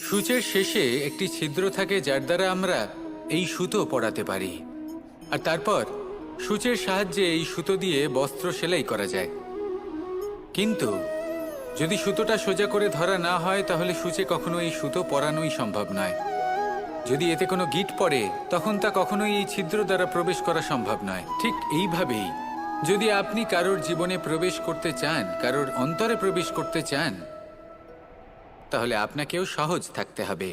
সূচের শেষে একটি ছিদ্র থাকে যার দ্বারা আমরা এই সুতো পরাতে পারি, আর তারপর সূচের সাহায্যে এই সুতো দিয়ে বস্ত্র সেলাই করা যায়। কিন্তু যদি সুতোটা সোজা করে ধরা না হয় তাহলে সূচে কখনো এই সুতো পরানোই সম্ভব নয়। যদি এতে কোনো গিঁট পড়ে তখন তা কখনোই এই ছিদ্র দ্বারা প্রবেশ করা সম্ভব নয়। ঠিক এইভাবেই যদি আপনি কারোর জীবনে প্রবেশ করতে চান, কারোর অন্তরে প্রবেশ করতে চান, তাহলে আপনাকেও সহজ থাকতে হবে।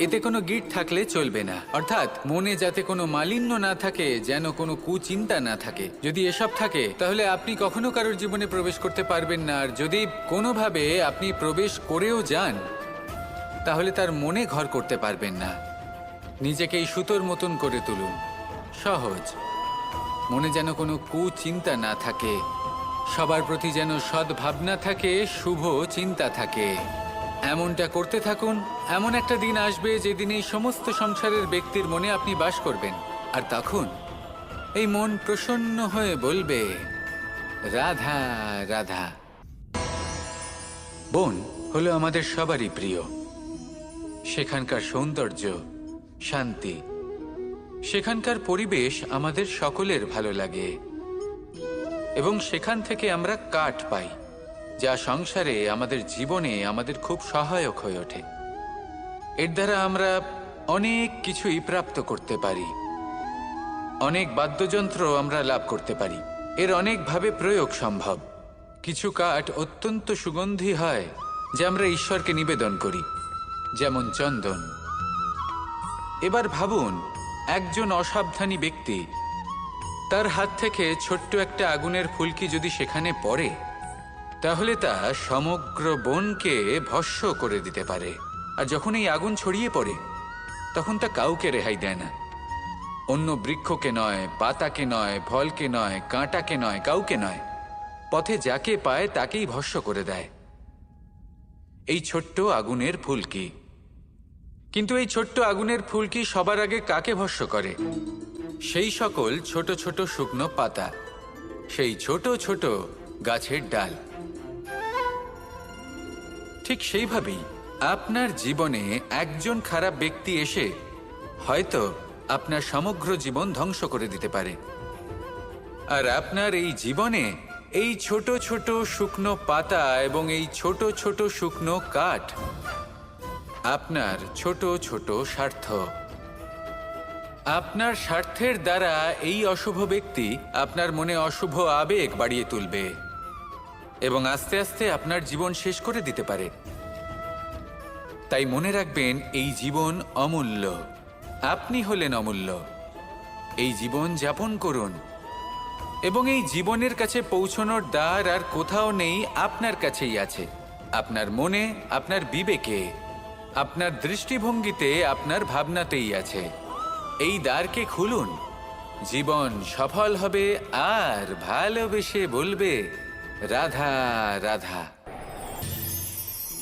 এতে কোনো গিঁট থাকলে চলবে না, অর্থাৎ মনে যাতে কোনো মালিন্য না থাকে, যেন কোনো কুচিন্তা না থাকে। যদি এসব থাকে তাহলে আপনি কখনো কারোর জীবনে প্রবেশ করতে পারবেন না। আর যদি কোনোভাবে আপনি প্রবেশ করেও যান তাহলে তার মনে ঘর করতে পারবেন না। নিজেকে এই সুতোর মতন করে তুলুন, সহজ। মনে যেন কোনো কুচিন্তা না থাকে, সবার প্রতি যেন সদ্ভাবনা থাকে, শুভ চিন্তা থাকে। এমনটা করতে থাকুন। এমন একটা দিন আসবে যেদিন এই সমস্ত সংসারের ব্যক্তির মনে আপনি বাস করবেন, আর তখন এই মন প্রসন্ন হয়ে বলবে, রাধা রাধা। বন হলো আমাদের সবারই প্রিয়। সেখানকার সৌন্দর্য, শান্তি, সেখানকার পরিবেশ আমাদের সকলের ভালো লাগে, এবং সেখান থেকে আমরা কাঠ পাই, যা সংসারে, আমাদের জীবনে আমাদের খুব সহায়ক হয়ে ওঠে। এর দ্বারা আমরা অনেক কিছুই প্রাপ্ত করতে পারি, অনেক বাদ্যযন্ত্র আমরা লাভ করতে পারি। এর অনেকভাবে প্রয়োগ সম্ভব। কিছু কাঠ অত্যন্ত সুগন্ধি হয় যা আমরা ঈশ্বরকে নিবেদন করি, যেমন চন্দন। এবার ভাবুন, একজন অসাবধানী ব্যক্তি, তার হাত থেকে ছোট্ট একটা আগুনের ফুলকি যদি সেখানে পড়ে তাহলে তা সমগ্র বনকে ভস্ম করে দিতে পারে। আর যখন এই আগুন ছড়িয়ে পড়ে তখন তা কাউকে রেহাই দেয় না। অন্য বৃক্ষকে নয়, পাতাকে নয়, ফলকে নয়, কাঁটাকে নয়, কাউকে নয়, পথে যাকে পায় তাকেই ভস্ম করে দেয়। এই ছোট্ট আগুনের ফুলকি। কিন্তু এই ছোট্ট আগুনের ফুলকি সবার আগে কাকে ভস্ম করে? সেই সকল ছোট ছোট শুকনো পাতা, সেই ছোট ছোট গাছের ডাল। ঠিক সেইভাবেই আপনার জীবনে একজন খারাপ ব্যক্তি এসে হয়তো আপনার সমগ্র জীবন ধ্বংস করে দিতে পারে। আর আপনার এই জীবনে এই ছোট ছোট শুকনো পাতা এবং এই ছোট ছোট শুকনো কাঠ আপনার ছোট ছোট স্বার্থ। আপনার স্বার্থের দ্বারা এই অশুভ ব্যক্তি আপনার মনে অশুভ আবেগ বাড়িয়ে তুলবে এবং আস্তে আস্তে আপনার জীবন শেষ করে দিতে পারে। তাই মনে রাখবেন, এই জীবন অমূল্য। আপনি হলেন অমূল্য। এই জীবন যাপন করুন, এবং এই জীবনের কাছে পৌঁছানোর দ্বার আর কোথাও নেই, আপনার কাছেই আছে। আপনার মনে, আপনার বিবেকে, আপনার দৃষ্টিভঙ্গিতে, আপনার ভাবনাতেই আছে। এই দ্বারকে খুলুন, জীবন সফল হবে আর ভালোবেসে বলবে, রাধা রাধা।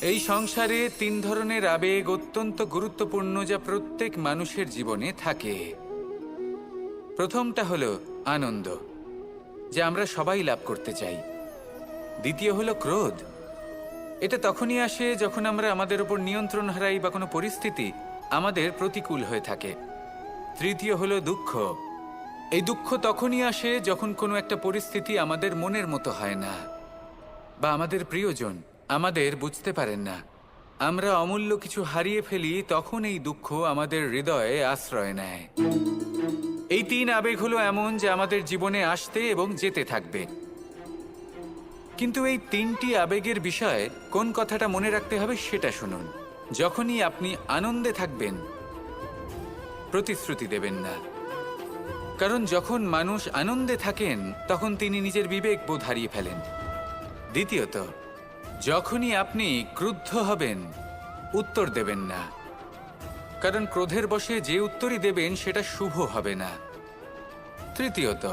এই সংসারে 3 ধরনের আবেগ অত্যন্ত গুরুত্বপূর্ণ, যা প্রত্যেক মানুষের জীবনে থাকে। প্রথমটা হলো আনন্দ, যা আমরা সবাই লাভ করতে চাই। দ্বিতীয় হলো ক্রোধ। এটা তখনই আসে যখন আমরা আমাদের উপর নিয়ন্ত্রণ হারাই বা কোনো পরিস্থিতি আমাদের প্রতিকূল হয়ে থাকে। তৃতীয় হলো দুঃখ। এই দুঃখ তখনই আসে যখন কোনো একটা পরিস্থিতি আমাদের মনের মতো হয় না, বা আমাদের প্রিয়জন আমাদের বুঝতে পারেন না, আমরা অমূল্য কিছু হারিয়ে ফেলি, তখন এই দুঃখ আমাদের হৃদয়ে আশ্রয় নেয়। এই 3 আবেগ হলো এমন যে আমাদের জীবনে আসতে এবং যেতে থাকবে। কিন্তু এই 3টি আবেগের বিষয়ে কোন কথাটা মনে রাখতে হবে সেটা শুনুন। যখনই আপনি আনন্দে থাকবেন, প্রতিশ্রুতি দেবেন না, কারণ যখন মানুষ আনন্দে থাকেন তখন তিনি নিজের বিবেক বোধ হারিয়ে ফেলেন। দ্বিতীয়ত, যখনই আপনি ক্রুদ্ধ হবেন, উত্তর দেবেন না, কারণ ক্রোধের বশে যে উত্তরই দেবেন সেটা শুভ হবে না। তৃতীয়ত,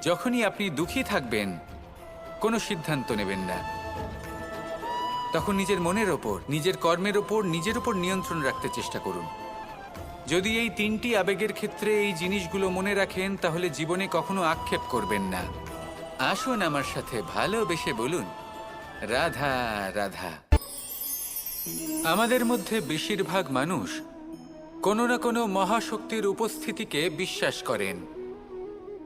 যখনই আপনি দুঃখী থাকবেন, কোনো সিদ্ধান্ত নেবেন না, তখন নিজের মনের ওপর, নিজের কর্মের ওপর, নিজের উপর নিয়ন্ত্রণ রাখতে চেষ্টা করুন। যদি এই 3টি আবেগের ক্ষেত্রে এই জিনিসগুলো মনে রাখেন তাহলে জীবনে কখনো আক্ষেপ করবেন না। আসুন আমার সাথে ভালোবেসে বলুন, রাধা রাধা। আমাদের মধ্যে বেশিরভাগ মানুষ কোনো না কোনো মহাশক্তির উপস্থিতিকে বিশ্বাস করেন।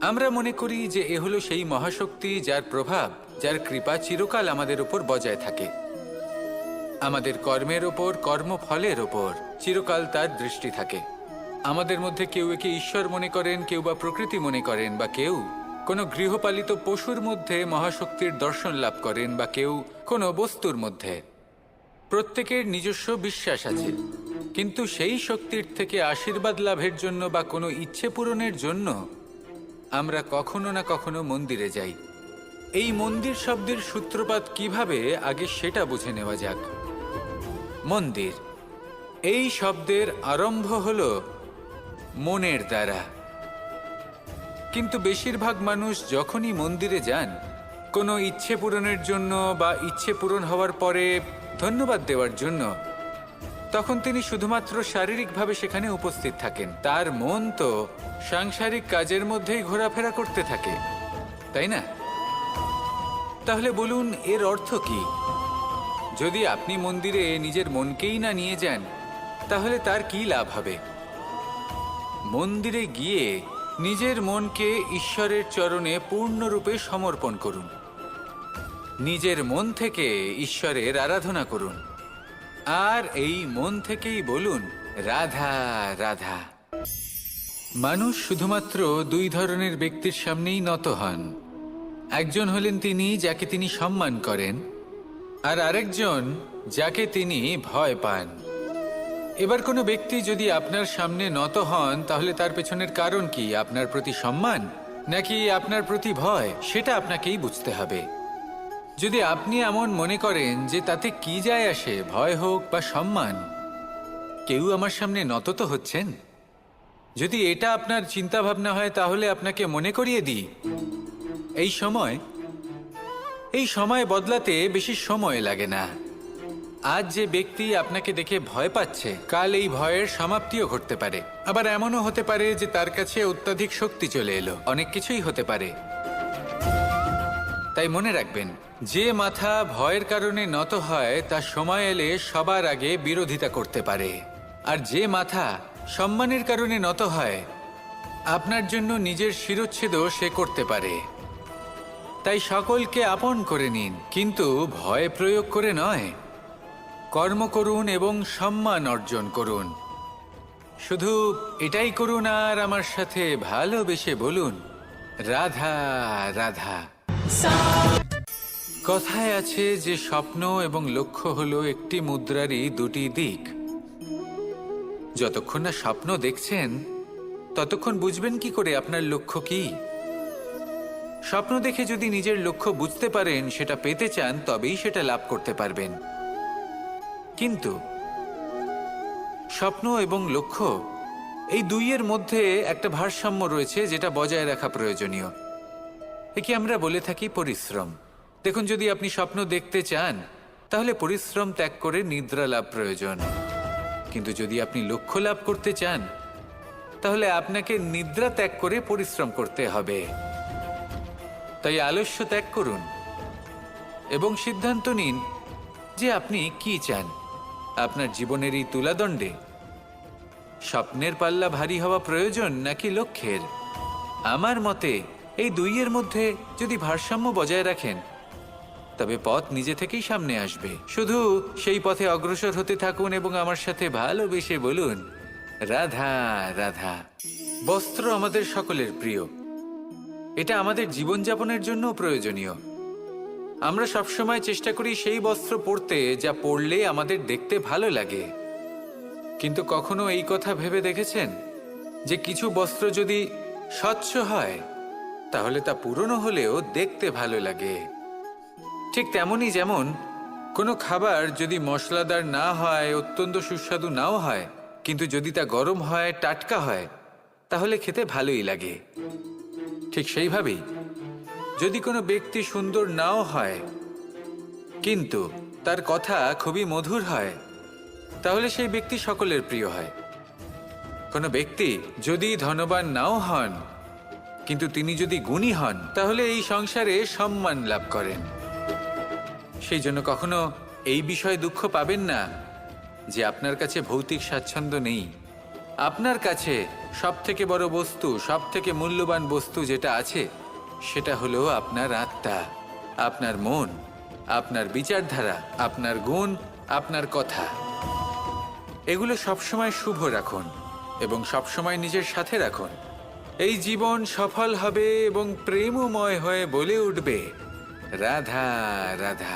আমরা মনে করি যে এ হলো সেই মহাশক্তি যার প্রভাব, যার কৃপা চিরকাল আমাদের উপর বজায় থাকে। আমাদের কর্মের ওপর, কর্মফলের ওপর চিরকাল তার দৃষ্টি থাকে। আমাদের মধ্যে কেউ একে ঈশ্বর মনে করেন, কেউ বা প্রকৃতি মনে করেন, বা কেউ কোনো গৃহপালিত পশুর মধ্যে মহাশক্তির দর্শন লাভ করেন, বা কেউ কোনো বস্তুর মধ্যে। প্রত্যেকের নিজস্ব বিশ্বাস আছে, কিন্তু সেই শক্তির থেকে আশীর্বাদ লাভের জন্য বা কোনো ইচ্ছে পূরণের জন্য আমরা কখনো না কখনো মন্দিরে যাই। এই মন্দির শব্দের সূত্রপাত কিভাবে, আগে সেটা বুঝে নেওয়া যাক। মন্দির এই শব্দের আরম্ভ হলো মনের দ্বারা। কিন্তু বেশিরভাগ মানুষ যখনই মন্দিরে যান কোনো ইচ্ছে পূরণের জন্য বা ইচ্ছে পূরণ হওয়ার পরে ধন্যবাদ দেওয়ার জন্য, তখন তিনি শুধুমাত্র শারীরিকভাবে সেখানে উপস্থিত থাকেন। তার মন তো সাংসারিক কাজের মধ্যেই ঘোরাফেরা করতে থাকে, তাই না? তাহলে বলুন, এর অর্থ কি? যদি আপনি মন্দিরে নিজের মনকেই না নিয়ে যান, তাহলে তার কি লাভ হবে? মন্দিরে গিয়ে নিজের মনকে ঈশ্বরের চরণে পূর্ণরূপে সমর্পণ করুন। নিজের মন থেকে ঈশ্বরের আরাধনা করুন, আর এই মন থেকেই বলুন রাধা রাধা। মানুষ শুধুমাত্র দুই ধরনের ব্যক্তির সামনেই নত হন। একজন হলেন তিনি যাকে তিনি সম্মান করেন, আর আরেকজন যাকে তিনি ভয় পান। এবার কোনো ব্যক্তি যদি আপনার সামনে নত হন, তাহলে তার পেছনের কারণ কি? আপনার প্রতি সম্মান নাকি আপনার প্রতি ভয়? সেটা আপনাকেই বুঝতে হবে। যদি আপনি এমন মনে করেন যে তাতে কি যায় আসে, ভয় হোক বা সম্মান, কেউ আমার সামনে নত তো হচ্ছেন, যদি এটা আপনার চিন্তা ভাবনা হয়, তাহলে আপনাকে মনে করিয়ে দিই, এই সময় বদলাতে বেশি সময় লাগে না। আজ যে ব্যক্তি আপনাকে দেখে ভয় পাচ্ছে, কাল এই ভয়ের সমাপ্তিও ঘটতে পারে। আবার এমনও হতে পারে যে তার কাছে অত্যাধিক শক্তি চলে এলো। অনেক কিছুই হতে পারে। তাই মনে রাখবেন, যে মাথা ভয়ের কারণে নত হয় তা সময় এলে সবার আগে বিরোধিতা করতে পারে, আর যে মাথা সম্মানের কারণে নত হয় আপনার জন্য নিজের শিরচ্ছেদও সে করতে পারে। তাই সকলকে আপন করে নিন, কিন্তু ভয় প্রয়োগ করে নয়। কর্ম করুন এবং সম্মান অর্জন করুন। শুধু এটাই করুন, আর আমার সাথে ভালোবেসে বলুন রাধা রাধা। কথায় আছে যে স্বপ্ন এবং লক্ষ্য হলো একটি মুদ্রারই দুটি দিক। যতক্ষণ না স্বপ্ন দেখছেন, ততক্ষণ বুঝবেন কি করে আপনার লক্ষ্য কি? স্বপ্ন দেখে যদি নিজের লক্ষ্য বুঝতে পারেন, সেটা পেতে চান, তবেই সেটা লাভ করতে পারবেন। কিন্তু স্বপ্ন এবং লক্ষ্য এই দুইয়ের মধ্যে একটা ভারসাম্য রয়েছে, যেটা বজায় রাখা প্রয়োজনীয়। একে আমরা বলে থাকি পরিশ্রম। দেখুন, যদি আপনি স্বপ্ন দেখতে চান, তাহলে পরিশ্রম ত্যাগ করে নিদ্রা লাভ প্রয়োজন। কিন্তু যদি আপনি লক্ষ্য লাভ করতে চান, তাহলে আপনাকে নিদ্রা ত্যাগ করে পরিশ্রম করতে হবে। তাই আলস্য ত্যাগ করুন এবং সিদ্ধান্ত নিন যে আপনি কি চান। আপনার জীবনের এই তুলাদণ্ডে স্বপ্নের পাল্লা ভারী হওয়া প্রয়োজন নাকি লক্ষ্যের? আমার মতে এই দুইয়ের মধ্যে যদি ভারসাম্য বজায় রাখেন, তবে পথ নিজে থেকেই সামনে আসবে। শুধু সেই পথে অগ্রসর হতে থাকুন এবং আমার সাথে ভালোবেসে বলুন রাধা রাধা। বস্ত্র আমাদের সকলের প্রিয়। এটা আমাদের জীবনযাপনের জন্য প্রয়োজনীয়। আমরা সবসময় চেষ্টা করি সেই বস্ত্র পরতে যা পরলে আমাদের দেখতে ভালো লাগে। কিন্তু কখনো এই কথা ভেবে দেখেছেন যে কিছু বস্ত্র যদি স্বচ্ছ হয়, তাহলে তা পুরনো হলেও দেখতে ভালো লাগে? ঠিক তেমনই, যেমন কোনো খাবার যদি মশলাদার না হয়, অত্যন্ত সুস্বাদু নাও হয়, কিন্তু যদি তা গরম হয়, টাটকা হয়, তাহলে খেতে ভালোই লাগে। ঠিক সেইভাবেই যদি কোনো ব্যক্তি সুন্দর নাও হয়, কিন্তু তার কথা খুবই মধুর হয়, তাহলে সেই ব্যক্তি সকলের প্রিয় হয়। কোনো ব্যক্তি যদি ধনবান নাও হন, কিন্তু তিনি যদি গুণী হন, তাহলে এই সংসারে সম্মান লাভ করেন। সেই জন্য কখনো এই বিষয়ে দুঃখ পাবেন না যে আপনার কাছে ভৌতিক স্বাচ্ছন্দ্য নেই। আপনার কাছে সব থেকে বড় বস্তু, সব থেকে মূল্যবান বস্তু যেটা আছে, সেটা হলো আপনার আত্মা, আপনার মন, আপনার বিচারধারা, আপনার গুণ, আপনার কথা। এগুলো সবসময় শুভ রাখুন এবং সবসময় নিজের সাথে রাখুন। এই জীবন সফল হবে এবং প্রেমময় হয়ে বলে উঠবে, রাধা রাধা।